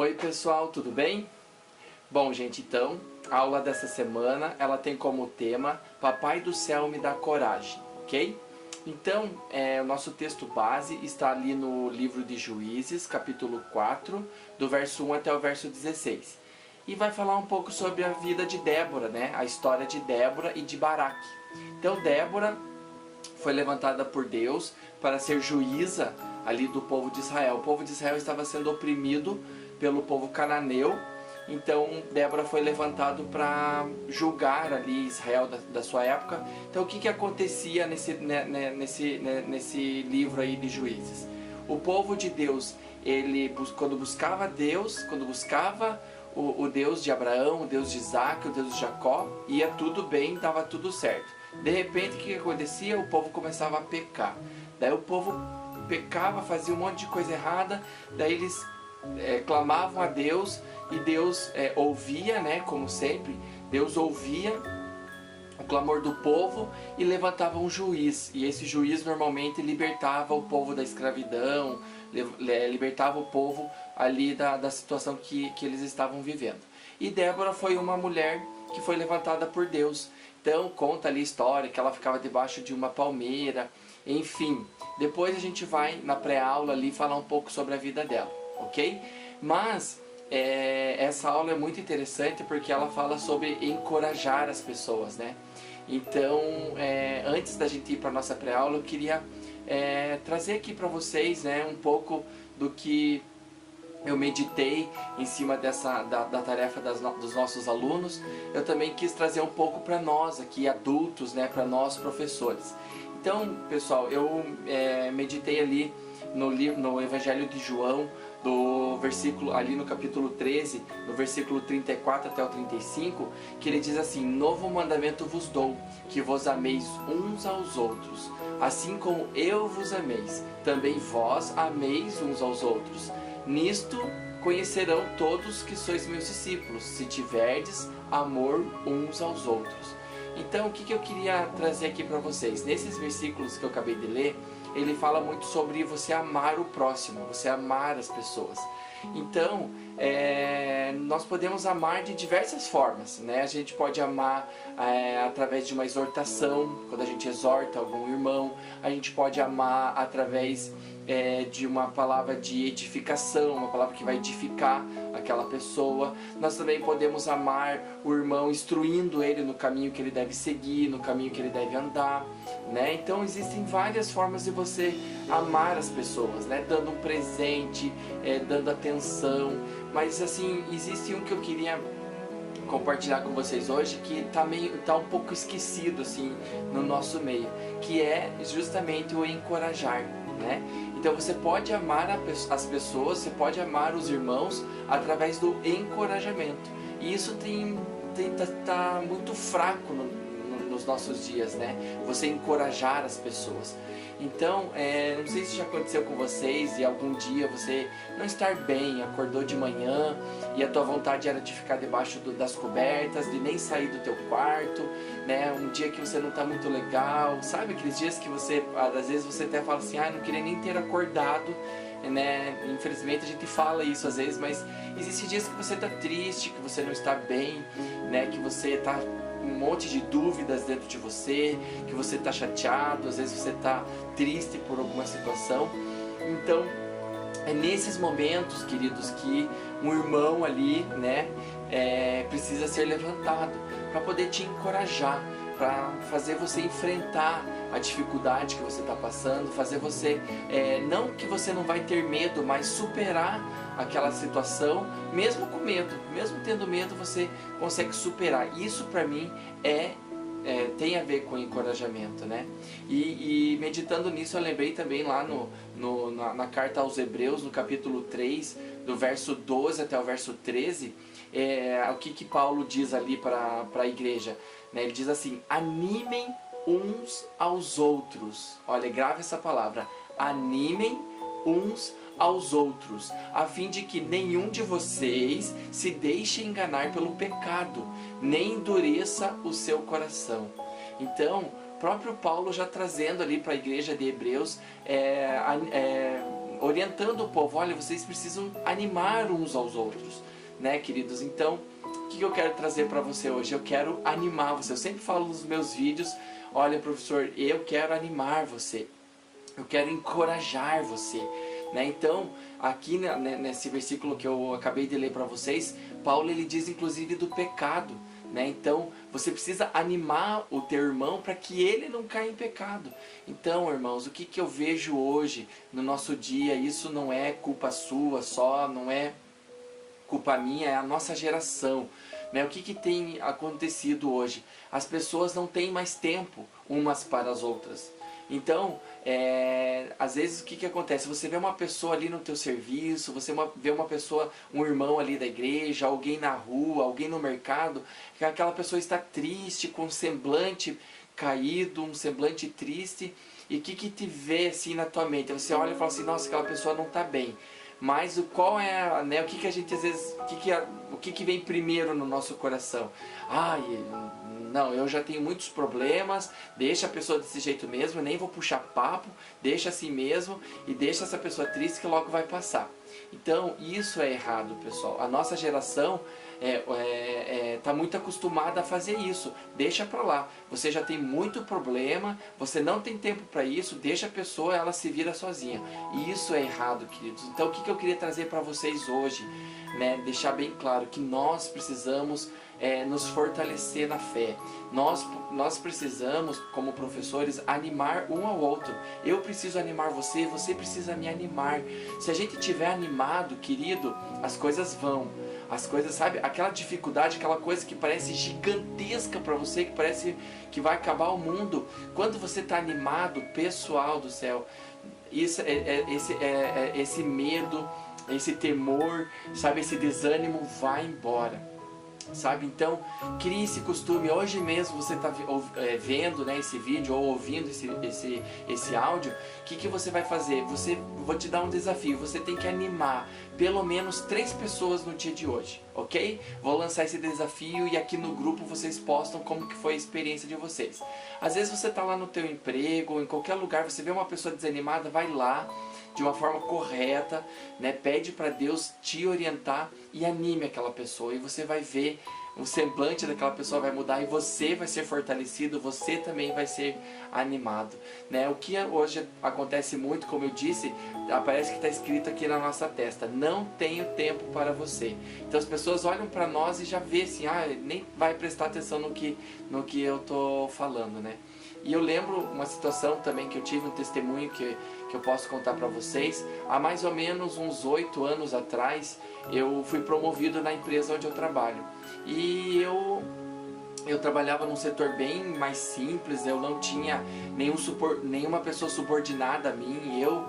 Oi pessoal, tudo bem? Bom gente, então, a aula dessa semana, ela tem como tema Papai do Céu me dá coragem, ok? Então, o nosso texto base está ali no livro de Juízes, capítulo 4, do verso 1 até o verso 16. E vai falar um pouco sobre a vida de Débora, né? A história de Débora e de Baraque. Então, Débora foi levantada por Deus para ser juíza ali do povo de Israel. O povo de Israel estava sendo oprimido pelo povo cananeu. Então Débora foi levantado para julgar ali Israel da sua época. Então o que acontecia nesse livro aí de Juízes? O povo de Deus, quando buscava Deus, quando buscava o Deus de Abraão, o Deus de Isaac, o Deus de Jacó, ia tudo bem, estava tudo certo. De repente, o que acontecia? O povo começava a pecar. Daí o povo pecava, fazia um monte de coisa errada, daí eles clamavam a Deus e Deus ouvia, né, como sempre, Deus ouvia o clamor do povo e levantava um juiz. E esse juiz normalmente libertava o povo da escravidão, libertava o povo ali da situação que eles estavam vivendo. E Débora foi uma mulher que foi levantada por Deus. Então conta ali a história que ela ficava debaixo de uma palmeira, enfim. Depois a gente vai na pré-aula ali falar um pouco sobre a vida dela, ok? Mas essa aula é muito interessante porque ela fala sobre encorajar as pessoas, né? Então, antes da gente ir para a nossa pré-aula, eu queria trazer aqui para vocês, né, um pouco do que eu meditei em cima da tarefa dos nossos alunos. Eu também quis trazer um pouco para nós aqui, adultos, né, para nós professores. Então, pessoal, eu meditei ali no Evangelho de João, do versículo, ali no capítulo 13, no versículo 34 até o 35, que ele diz assim: Novo mandamento vos dou, que vos ameis uns aos outros, assim como eu vos ameis, também vós ameis uns aos outros. Nisto conhecerão todos que sois meus discípulos, se tiverdes amor uns aos outros. Então, o que eu queria trazer aqui para vocês? Nesses versículos que eu acabei de ler, ele fala muito sobre você amar o próximo, você amar as pessoas. Então, nós podemos amar de diversas formas, né? A gente pode amar através de uma exortação, quando a gente exorta algum irmão. A gente pode amar através de uma palavra de edificação, uma palavra que vai edificar aquela pessoa. Nós também podemos amar o irmão instruindo ele no caminho que ele deve seguir, no caminho que ele deve andar, né? Então existem várias formas de você amar as pessoas, né? Dando um presente, dando atenção. Mas assim, existe um que eu queria compartilhar com vocês hoje que tá um pouco esquecido assim no nosso meio, que é justamente o encorajar, né? Então você pode amar as pessoas, você pode amar os irmãos através do encorajamento. E isso tá muito fraco nos nossos dias, né? Você encorajar as pessoas. Então, não sei se já aconteceu com vocês e algum dia você não estar bem, acordou de manhã e a tua vontade era de ficar debaixo das cobertas, de nem sair do teu quarto, né? Um dia que você não está muito legal, sabe? Aqueles dias que você, às vezes você até fala assim, não queria nem ter acordado, né? Infelizmente a gente fala isso às vezes, mas existem dias que você está triste, que você não está bem, né? Que você está um monte de dúvidas dentro de você, que você está chateado, às vezes você está triste por alguma situação. Então é nesses momentos, queridos, que um irmão ali, né, precisa ser levantado para poder te encorajar, para fazer você enfrentar a dificuldade que você está passando, fazer você, não que você não vai ter medo, mas superar aquela situação, mesmo com medo, mesmo tendo medo, você consegue superar. Isso para mim tem a ver com encorajamento, né? E meditando nisso, eu lembrei também lá na carta aos Hebreus, no capítulo 3, do verso 12 até o verso 13, o que Paulo diz ali para a igreja, né? Ele diz assim: animem uns aos outros. Olha, grave essa palavra: animem uns aos outros, a fim de que nenhum de vocês se deixe enganar pelo pecado, nem endureça o seu coração. Então, próprio Paulo já trazendo ali para a igreja de Hebreus orientando o povo, olha, vocês precisam animar uns aos outros, né, queridos? Então, o que eu quero trazer para você hoje? Eu quero animar você. Eu sempre falo nos meus vídeos, olha, professor, eu quero animar você. Eu quero encorajar você, né? Então, aqui nesse versículo que eu acabei de ler para vocês, Paulo ele diz inclusive do pecado, né? Então, você precisa animar o teu irmão para que ele não caia em pecado. Então, irmãos, o que eu vejo hoje no nosso dia, isso não é culpa sua só, não é culpa minha, é a nossa geração, né? O que tem acontecido hoje? As pessoas não têm mais tempo umas para as outras. Então, às vezes o que acontece? Você vê uma pessoa ali no teu serviço, você vê uma pessoa, um irmão ali da igreja, alguém na rua, alguém no mercado, que aquela pessoa está triste, com um semblante caído, um semblante triste, e o que te vê assim na tua mente? Você olha e fala assim, nossa, aquela pessoa não está bem. Mas qual é, né, o que a gente às vezes, o que vem primeiro no nosso coração? Ai, não, eu já tenho muitos problemas, deixa a pessoa desse jeito mesmo, nem vou puxar papo, deixa assim mesmo e deixa essa pessoa triste que logo vai passar. Então, isso é errado, pessoal. A nossa geração tá muito acostumada a fazer isso. Deixa pra lá. Você já tem muito problema, você não tem tempo para isso, deixa a pessoa, ela se vira sozinha. E isso é errado, queridos. Então, o que eu queria trazer para vocês hoje, né? Deixar bem claro que nós precisamos nos fortalecer na fé. Nós precisamos, como professores, animar um ao outro. Eu preciso animar você, você precisa me animar. Se a gente estiver animado, querido, as coisas vão. As coisas, sabe? Aquela dificuldade, aquela coisa que parece gigantesca para você, que parece que vai acabar o mundo. Quando você está animado, pessoal do céu, isso, esse medo, esse temor, sabe? Esse desânimo vai embora. Sabe? Então, crie esse costume. Hoje mesmo você está vendo, né, esse vídeo ou ouvindo esse áudio. O que você vai fazer? Vou te dar um desafio. Você tem que animar pelo menos 3 pessoas no dia de hoje, ok? Vou lançar esse desafio e aqui no grupo vocês postam como que foi a experiência de vocês. Às vezes você está lá no teu emprego ou em qualquer lugar, você vê uma pessoa desanimada, vai lá de uma forma correta, né? Pede para Deus te orientar e anime aquela pessoa, e você vai ver o semblante daquela pessoa vai mudar e você vai ser fortalecido, você também vai ser animado, né? O que hoje acontece muito, como eu disse, parece que está escrito aqui na nossa testa: não tenho tempo para você. Então as pessoas olham para nós e já vê assim, nem vai prestar atenção no que eu tô falando, né? E eu lembro uma situação também que eu tive, um testemunho que eu posso contar para vocês. Há mais ou menos uns 8 anos atrás, eu fui promovido na empresa onde eu trabalho. E eu trabalhava num setor bem mais simples, eu não tinha nenhuma pessoa subordinada a mim, eu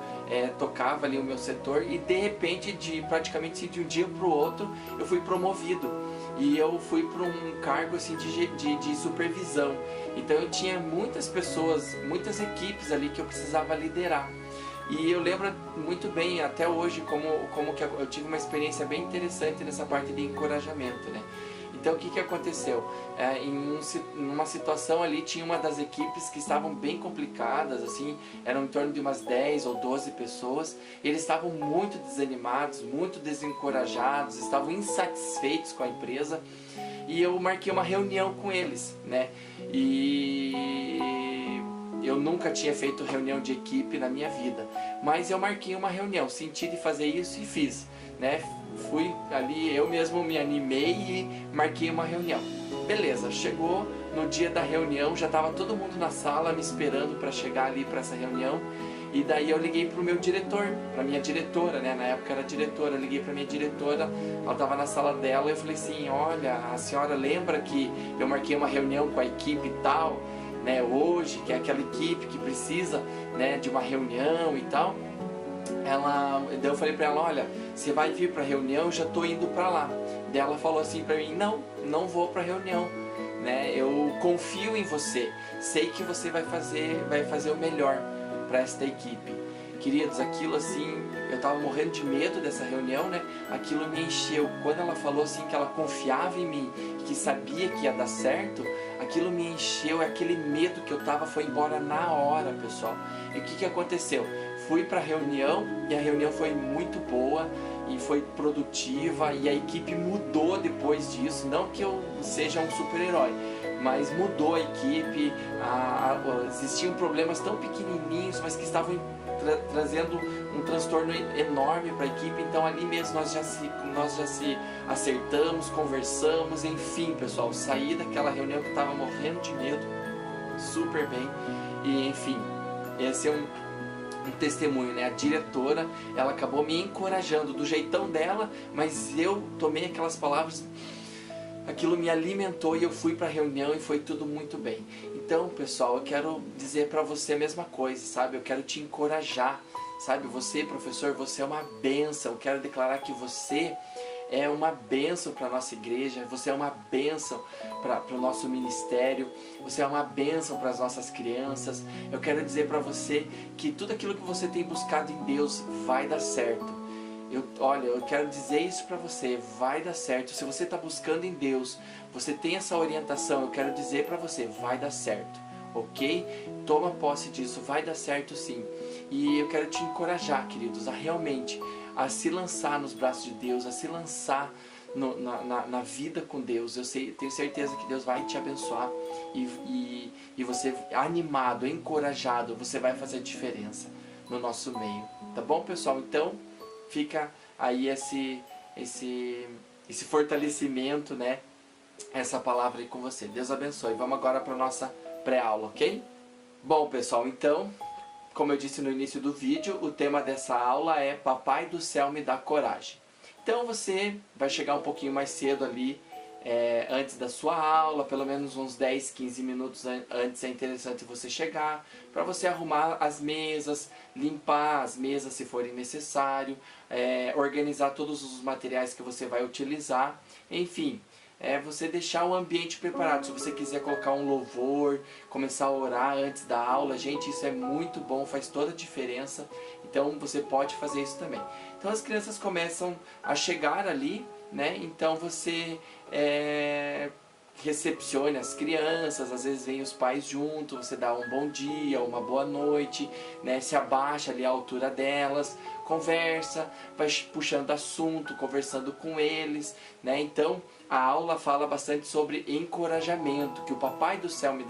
tocava ali o meu setor e de repente, praticamente de um dia para o outro, eu fui promovido. E eu fui para um cargo assim, de supervisão. Então eu tinha muitas pessoas, muitas equipes ali que eu precisava liderar. E eu lembro muito bem, até hoje, como que eu tive uma experiência bem interessante nessa parte de encorajamento, né? Então o que aconteceu? Em uma situação ali tinha uma das equipes que estavam bem complicadas, assim, eram em torno de umas 10 ou 12 pessoas. Eles estavam muito desanimados, muito desencorajados, estavam insatisfeitos com a empresa. E eu marquei uma reunião com eles, né? E eu nunca tinha feito reunião de equipe na minha vida, mas eu marquei uma reunião, senti de fazer isso e fiz, né? Fui ali, eu mesmo me animei e marquei uma reunião. Beleza, chegou no dia da reunião, já estava todo mundo na sala me esperando para chegar ali para essa reunião. E daí eu liguei para o meu diretor, para minha diretora, né? Na época era diretora, eu liguei para minha diretora, ela estava na sala dela e eu falei assim: olha, a senhora lembra que eu marquei uma reunião com a equipe e tal, né? Hoje, que é aquela equipe que precisa, né, de uma reunião e tal. Daí eu falei para ela: olha, você vai vir para a reunião, eu já estou indo para lá. Daí ela falou assim para mim: não vou para a reunião, né? Eu confio em você, sei que você vai fazer o melhor para esta equipe. Queridos, aquilo assim, eu estava morrendo de medo dessa reunião, né? Aquilo me encheu. Quando ela falou assim que ela confiava em mim, que sabia que ia dar certo, aquilo me encheu, aquele medo que eu tava foi embora na hora, pessoal. E o que aconteceu? Fui para a reunião e a reunião foi muito boa e foi produtiva e a equipe mudou depois disso. Não que eu seja um super-herói, mas mudou a equipe. Existiam problemas tão pequenininhos, mas que estavam trazendo um transtorno enorme para a equipe. Então ali mesmo nós já se acertamos, conversamos, enfim, pessoal, saí daquela reunião que eu estava morrendo de medo super bem. E enfim, esse é um testemunho, né? A diretora, ela acabou me encorajando do jeitão dela, mas eu tomei aquelas palavras, aquilo me alimentou e eu fui para a reunião e foi tudo muito bem. Então, pessoal, eu quero dizer para você a mesma coisa, sabe? Eu quero te encorajar, sabe? Você, professor, você é uma bênção. Eu quero declarar que você é uma bênção para a nossa igreja, você é uma bênção para o nosso ministério, você é uma bênção para as nossas crianças. Eu quero dizer para você que tudo aquilo que você tem buscado em Deus vai dar certo. Olha, eu quero dizer isso para você, vai dar certo. Se você está buscando em Deus, você tem essa orientação, eu quero dizer para você, vai dar certo, ok? Toma posse disso, vai dar certo sim. E eu quero te encorajar, queridos, a realmente a se lançar nos braços de Deus, a se lançar na vida com Deus. Tenho certeza que Deus vai te abençoar e você animado, encorajado, você vai fazer a diferença no nosso meio, tá bom, pessoal? Então fica aí esse fortalecimento, né? Essa palavra aí com você. Deus abençoe. Vamos agora para a nossa pré-aula, ok? Bom, pessoal, então, como eu disse no início do vídeo, o tema dessa aula é Papai do Céu me dá coragem. Então você vai chegar um pouquinho mais cedo ali, antes da sua aula, pelo menos uns 10, 15 minutos antes é interessante você chegar, para você arrumar as mesas, limpar as mesas se forem necessário, organizar todos os materiais que você vai utilizar, enfim. Você deixar o ambiente preparado. Se você quiser colocar um louvor, começar a orar antes da aula, gente, isso é muito bom, faz toda a diferença. Então você pode fazer isso também. Então as crianças começam a chegar ali, né? Então você recepcione as crianças, às vezes vem os pais junto, você dá um bom dia, uma boa noite, né? Se abaixa ali à altura delas, conversa, vai puxando assunto, conversando com eles, né? Então a aula fala bastante sobre encorajamento, que o Papai do Céu me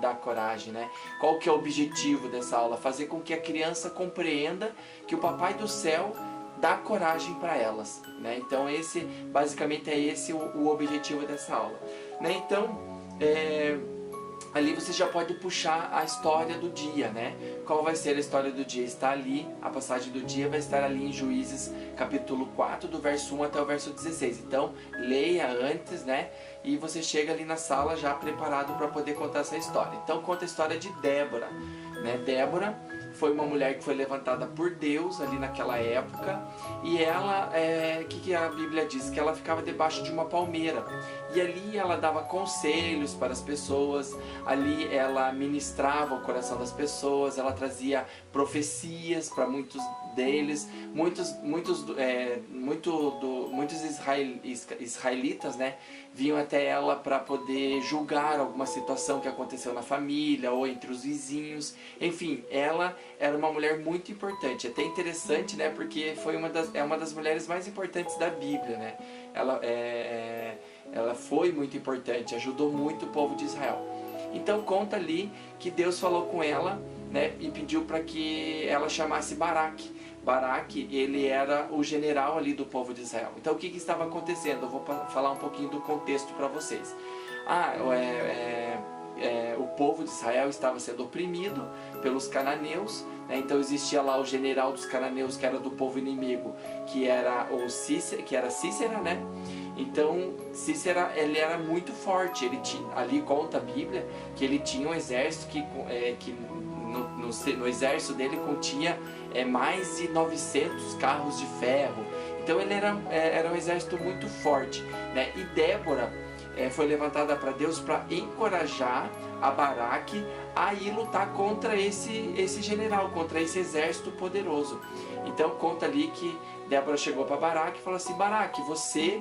dá coragem, né? Qual que é o objetivo dessa aula? Fazer com que a criança compreenda que o Papai do Céu dá coragem para elas, né? Então basicamente é esse o objetivo dessa aula, né? Então ali você já pode puxar a história do dia, né? Qual vai ser a história do dia? Está ali, a passagem do dia vai estar ali em Juízes capítulo 4, do verso 1 até o verso 16. Então, leia antes, né? E você chega ali na sala já preparado para poder contar essa história. Então, conta a história de Débora, né? Débora foi uma mulher que foi levantada por Deus ali naquela época, e ela, que a Bíblia diz? Que ela ficava debaixo de uma palmeira, e ali ela dava conselhos para as pessoas, ali ela ministrava o coração das pessoas, ela trazia profecias para muitos deles, muitos israelitas, né, vinham até ela para poder julgar alguma situação que aconteceu na família ou entre os vizinhos. Enfim, ela era uma mulher muito importante. É até interessante, né, porque foi uma das mulheres mais importantes da Bíblia, né? Ela foi muito importante, ajudou muito o povo de Israel. Então conta ali que Deus falou com ela, né, e pediu para que ela chamasse Baraque. Baraque, ele era o general ali do povo de Israel. Então o que estava acontecendo? Eu vou falar um pouquinho do contexto para vocês. O povo de Israel estava sendo oprimido pelos cananeus, né? Então existia lá o general dos cananeus, que era do povo inimigo, que era Cícera, né? Então Cícera, ele era muito forte, ali conta a Bíblia que ele tinha um exército que no exército dele continha mais de 900 carros de ferro. Então ele era um exército muito forte, né? E Débora foi levantada para Deus para encorajar a Baraque a ir lutar contra esse general, contra esse exército poderoso. Então conta ali que Débora chegou para Baraque e falou assim: Baraque, você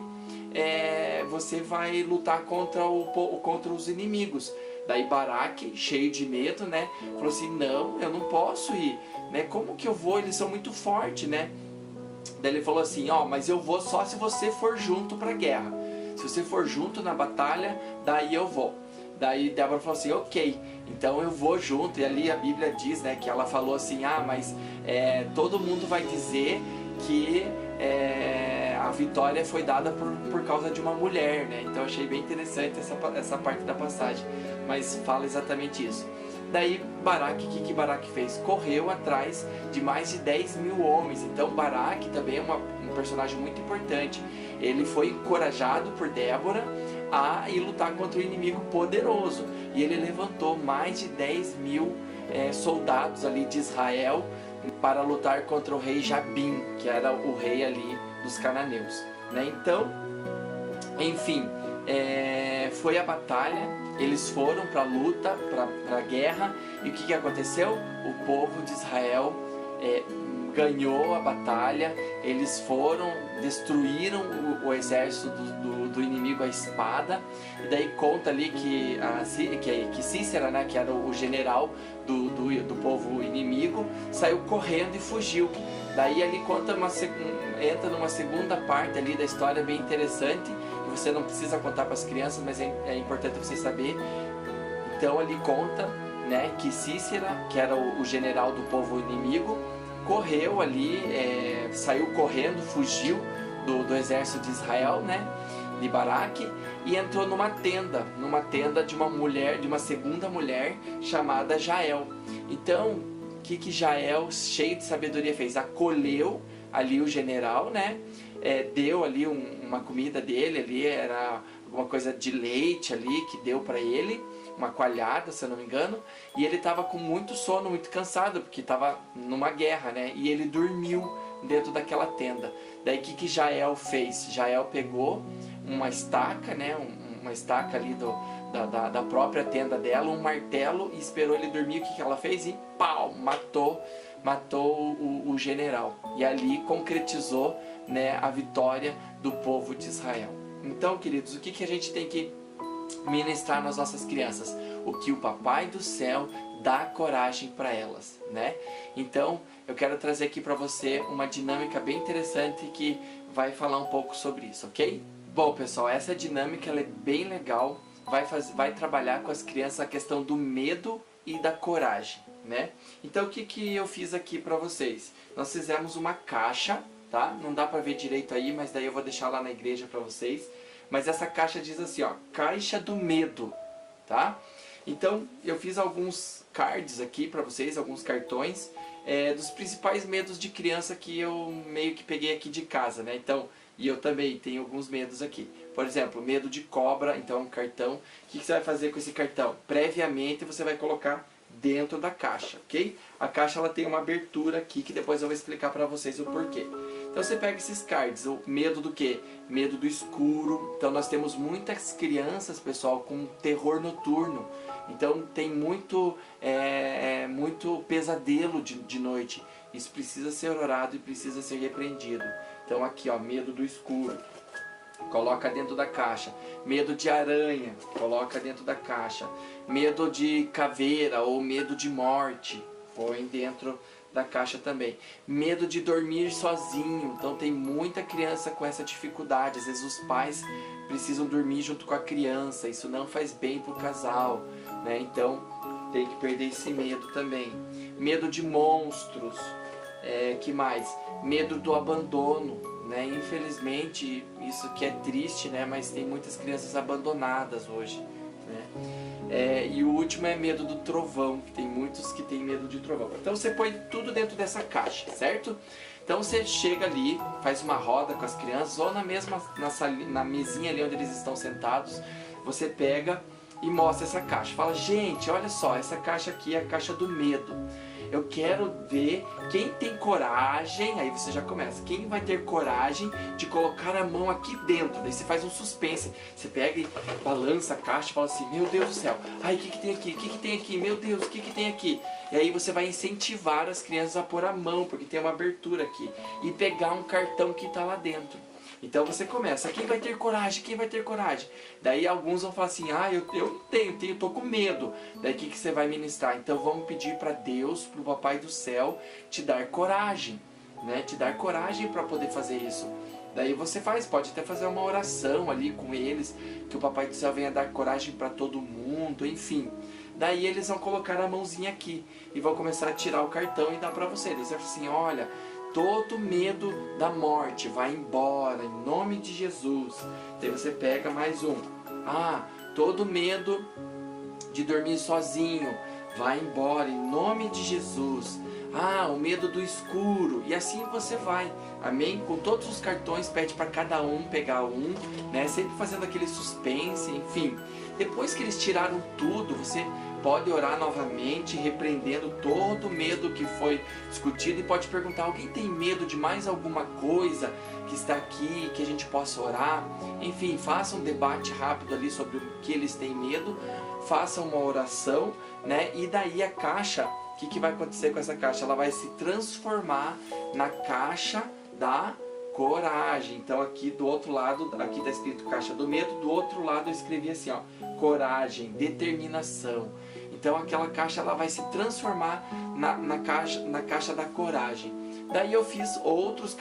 vai lutar contra os inimigos. Daí Baraque, cheio de medo, né, falou assim: não, eu não posso ir, né, como que eu vou? Eles são muito fortes, né? Daí ele falou assim: ó, mas eu vou só se você for junto para a guerra. Se você for junto na batalha, daí eu vou. Daí Débora falou assim: ok, então eu vou junto. E ali a Bíblia diz, né, que ela falou assim: ah, mas todo mundo vai dizer que a vitória foi dada por causa de uma mulher, né? Então eu achei bem interessante essa parte da passagem, mas fala exatamente isso. Daí Baraque, o que Baraque fez? Correu atrás de mais de 10 mil homens. Então Baraque também é um personagem muito importante. Ele foi encorajado por Débora a ir lutar contra o inimigo poderoso. E ele levantou mais de 10 mil soldados ali de Israel para lutar contra o rei Jabim, que era o rei ali dos cananeus, né? Então, enfim, foi a batalha. Eles foram para a luta, para a guerra. E o que aconteceu? O povo de Israel ganhou a batalha. Eles destruíram o exército do inimigo à espada. E daí conta ali que Cícera, né, que era o general do povo inimigo, saiu correndo e fugiu. Daí ali entra numa segunda parte ali da história bem interessante, que você não precisa contar para as crianças, mas é importante você saber. Então ali conta, né, que Cícera, que era o general do povo inimigo, correu ali, saiu correndo, fugiu do exército de Israel, né, de Baraque, e entrou numa tenda de uma mulher, de uma segunda mulher chamada Jael. Então, o que Jael, cheio de sabedoria, fez? Acolheu ali o general, né? Deu ali uma comida dele, ali era alguma coisa de leite ali que deu para ele, uma coalhada, se eu não me engano, e ele estava com muito sono, muito cansado, porque estava numa guerra, né? E ele dormiu dentro daquela tenda. Daí o que Jael fez? Jael pegou uma estaca, né? Uma estaca ali da própria tenda dela, um martelo, e esperou ele dormir. O que ela fez? E pau! Matou o general. E ali concretizou, né, a vitória do povo de Israel. Então, queridos, o que a gente tem que ministrar nas nossas crianças? O que o Papai do Céu dá coragem para elas, né? Então, eu quero trazer aqui para você uma dinâmica bem interessante que vai falar um pouco sobre isso, ok? Bom, pessoal, essa dinâmica ela é bem legal. Vai trabalhar com as crianças a questão do medo e da coragem, né? Então, o que eu fiz aqui para vocês? Nós fizemos uma caixa, tá? Não dá para ver direito aí, mas daí eu vou deixar lá na igreja para vocês. Mas essa caixa diz assim, ó, Caixa do Medo, tá? Então, eu fiz alguns cards aqui para vocês, alguns cartões, dos principais medos de criança que eu meio que peguei aqui de casa, né? Então, e eu também tenho alguns medos aqui. Por exemplo, medo de cobra, então é um cartão. O que você vai fazer com esse cartão? Previamente você vai colocar dentro da caixa, ok? A caixa ela tem uma abertura aqui que depois eu vou explicar para vocês o porquê. Então você pega esses cards, o medo do quê? Medo do escuro. Então nós temos muitas crianças, pessoal, com terror noturno. Então tem muito pesadelo de noite. Isso precisa ser orado e precisa ser repreendido. Então aqui, ó, medo do escuro. Coloca dentro da caixa. Medo de aranha, coloca dentro da caixa. Medo de caveira ou medo de morte, põe dentro da caixa também. Medo de dormir sozinho, então tem muita criança com essa dificuldade. Às vezes os pais precisam dormir junto com a criança, isso não faz bem para o casal, né? Então tem que perder esse medo também. Medo de monstros, que mais? Medo do abandono, né? Infelizmente, isso que é triste, né? Mas tem muitas crianças abandonadas hoje, né? E o último é medo do trovão, que tem muitos que têm medo de trovão. Então você põe tudo dentro dessa caixa, certo? Então você chega ali, faz uma roda com as crianças, ou na mesinha ali onde eles estão sentados, você pega e mostra essa caixa. Fala, gente, olha só, essa caixa aqui é a caixa do medo. Eu quero ver quem tem coragem, aí você já começa, quem vai ter coragem de colocar a mão aqui dentro. Daí você faz um suspense, você pega e balança a caixa e fala assim, meu Deus do céu, ai, o que tem aqui? O que tem aqui? Meu Deus, o que tem aqui? E aí você vai incentivar as crianças a pôr a mão, porque tem uma abertura aqui, e pegar um cartão que está lá dentro. Então você começa, quem vai ter coragem? Quem vai ter coragem? Daí alguns vão falar assim, eu não tenho, tô com medo. Daí o que você vai ministrar? Então vamos pedir para Deus, para o Papai do Céu, te dar coragem, né? Te dar coragem para poder fazer isso. Daí você pode até fazer uma oração ali com eles, que o Papai do Céu venha dar coragem para todo mundo, enfim. Daí eles vão colocar a mãozinha aqui e vão começar a tirar o cartão e dar para você. Daí você fala assim, olha, todo medo da morte vai embora, em nome de Jesus. Daí você pega mais um. Todo medo de dormir sozinho vai embora, em nome de Jesus. O medo do escuro. E assim você vai. Amém? Com todos os cartões, pede para cada um pegar um, né? Sempre fazendo aquele suspense, enfim. Depois que eles tiraram tudo, você pode orar novamente, repreendendo todo o medo que foi discutido, e pode perguntar, alguém tem medo de mais alguma coisa que está aqui, que a gente possa orar? Enfim, faça um debate rápido ali sobre o que eles têm medo, faça uma oração, né? E daí a caixa, o que vai acontecer com essa caixa? Ela vai se transformar na caixa da coragem. Então aqui do outro lado, aqui está escrito caixa do medo, do outro lado eu escrevi assim, coragem, determinação. Então aquela caixa ela vai se transformar na caixa da coragem. Daí eu fiz outros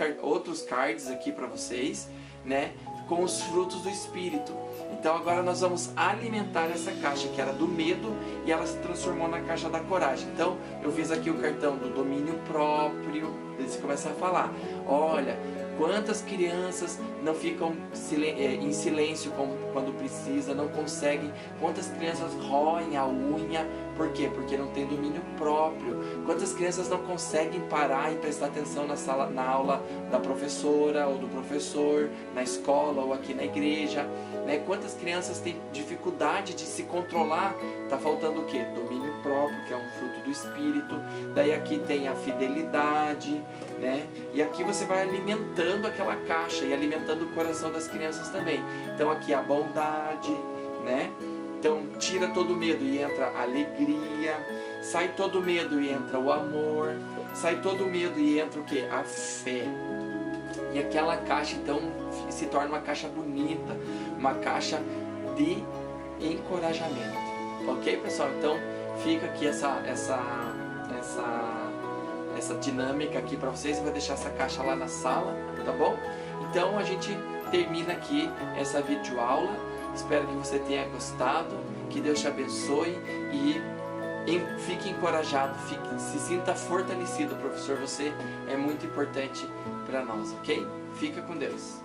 cards aqui para vocês, né, com os frutos do Espírito. Então agora nós vamos alimentar essa caixa que era do medo e ela se transformou na caixa da coragem. Então eu fiz aqui o cartão do domínio próprio. Daí você começa a falar, olha, quantas crianças não ficam em silêncio quando precisa, não conseguem. Quantas crianças roem a unha, por quê? Porque não tem domínio próprio. Quantas crianças não conseguem parar e prestar atenção na aula da professora ou do professor, na escola ou aqui na igreja, né? Quantas crianças têm dificuldade de se controlar? Está faltando o quê? Domínio próprio, que é um fruto do Espírito. Daí aqui tem a fidelidade, né? E aqui você vai alimentando aquela caixa e alimentando o coração das crianças também. Então aqui a bondade, né? Então tira todo o medo e entra a alegria, sai todo o medo e entra o amor, sai todo o medo e entra o quê? A fé. E aquela caixa então se torna uma caixa bonita, uma caixa de encorajamento. Ok, pessoal? Então fica aqui essa dinâmica aqui para vocês. Eu vou deixar essa caixa lá na sala, tá bom? Então a gente termina aqui essa videoaula. Espero que você tenha gostado, que Deus te abençoe e fique encorajado, se sinta fortalecido, professor. Você é muito importante para nós, ok? Fica com Deus.